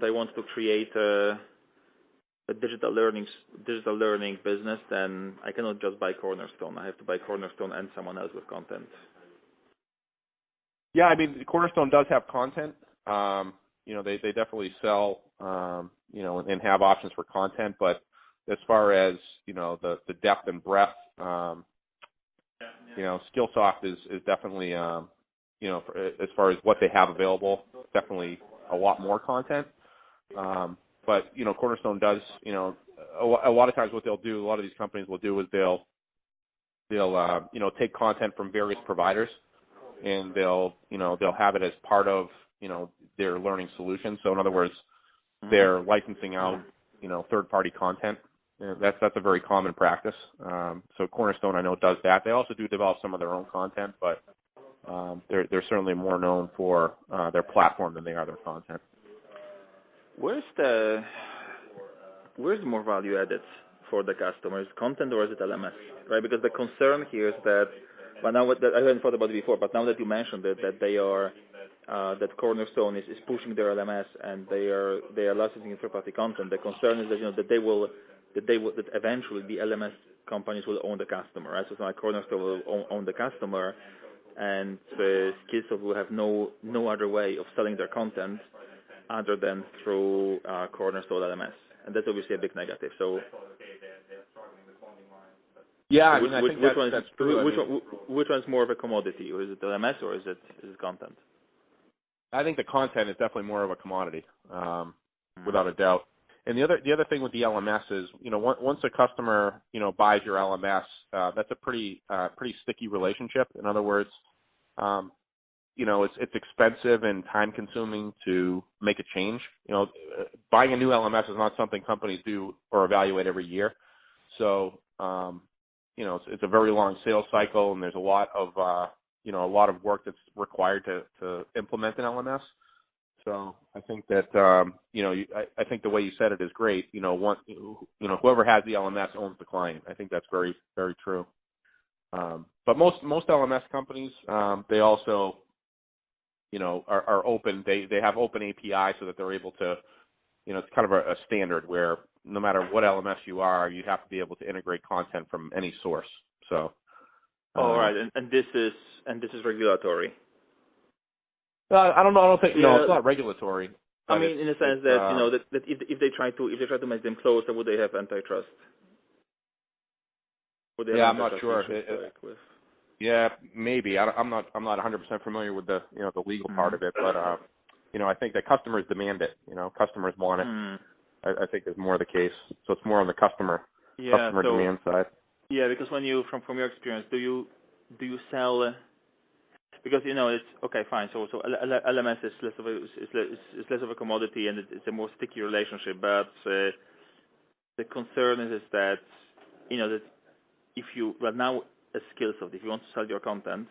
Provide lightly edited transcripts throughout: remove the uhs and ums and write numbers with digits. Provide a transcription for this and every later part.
I want to create a digital learning business, then I cannot just buy Cornerstone. I have to buy Cornerstone and someone else with content. Yeah, I mean, Cornerstone does have content. They definitely sell, and have options for content. But as far as, the depth and breadth, Skillsoft is definitely, as far as what they have available, definitely a lot more content. But, Cornerstone does, a lot of times what they'll do, a lot of these companies will do is they'll take content from various providers, and they'll have it as part of, their learning solution. So in other words, they're licensing out, third-party content. That's a very common practice. So Cornerstone, I know, does that. They also do develop some of their own content, but they're certainly more known for their platform than they are their content. Where's the more value added for the customer? Is it content or is it LMS? Right, because the concern here is that, but now that I hadn't thought about it before, but now that you mentioned it, that they are that Cornerstone is pushing their LMS and they are licensing third-party content. The concern is that that eventually the LMS companies will own the customer, right? So it's like Cornerstone will own the customer, and Skillsoft will have no other way of selling their content other than through Cornerstone LMS, and that's obviously a big negative. So, yeah, I mean, I think that's true. Which one's more of a commodity, or is it LMS or is it content? I think the content is definitely more of a commodity, without a doubt. And the other thing with the LMS is, once a customer, buys your LMS, that's a pretty sticky relationship. In other words, it's expensive and time consuming to make a change. Buying a new LMS is not something companies do or evaluate every year. So, it's a very long sales cycle, and there's a lot of work that's required to implement an LMS. So I think that, I think the way you said it is great. Whoever has the LMS owns the client. I think that's very, very true. But most LMS companies, they also, are open. They have open API so that they're able to, it's kind of a standard where no matter what LMS you are, you have to be able to integrate content from any source. So. All right, and this is regulatory. I don't know. I don't think it's not regulatory. I mean, in the sense that that if they try to make them closer, would they have antitrust? I'm not sure. Yeah, maybe. I'm not 100% familiar with the the legal part of it, but I think that customers demand it. Customers want it. I think is more the case. So it's more on the customer demand side. Yeah, because when you from your experience, do you sell? Because it's okay, fine. So LMS is less of a commodity, and it's a more sticky relationship. But the concern is that that if you now as Skillsoft, if you want to sell your content,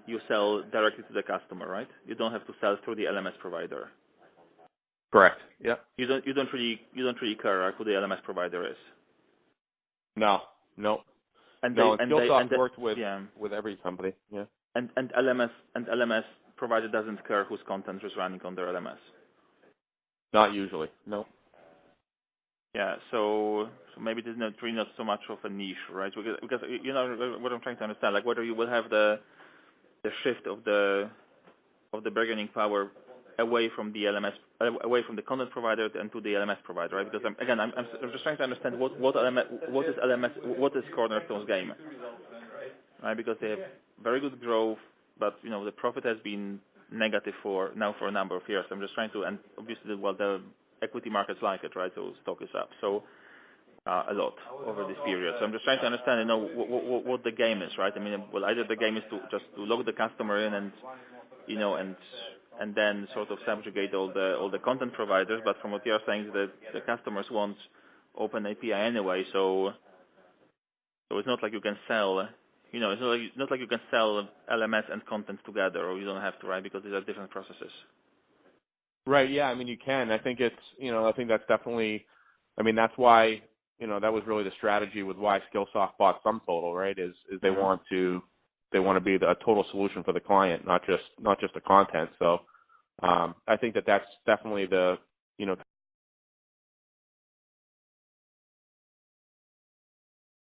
you sell directly to the customer, right? You don't have to sell through the LMS provider. Correct. Yeah. You don't really care who the LMS provider is. No. And Skillsoft worked with every company. Yeah. And LMS provider doesn't care whose content is running on their LMS. Not usually. No. Yeah. So maybe there's not so much of a niche, right? Because what I'm trying to understand, like whether you will have the shift of the bargaining power away from the LMS, away from the content provider and to the LMS provider, right? Because I'm just trying to understand what is LMS, what is Cornerstone's game, right? Because they have very good growth, but the profit has been negative for a number of years. I'm just trying to, and obviously, the equity markets like it, right? So stock is up a lot over this period. So I'm just trying to understand, what the game is, right? I mean, either the game is to log the customer in and then sort of subjugate all the content providers. But from what you're saying, that the customers want open API anyway. So it's not like you can sell. It's not like you can sell LMS and content together, or you don't have to, right? Because these are different processes. Right. Yeah. I mean, you can. I think it's. I think that's definitely. I mean, that's why. That was really the strategy with why Skillsoft bought SumTotal, right? Is they want to be a total solution for the client, not just the content. So, I think that's definitely the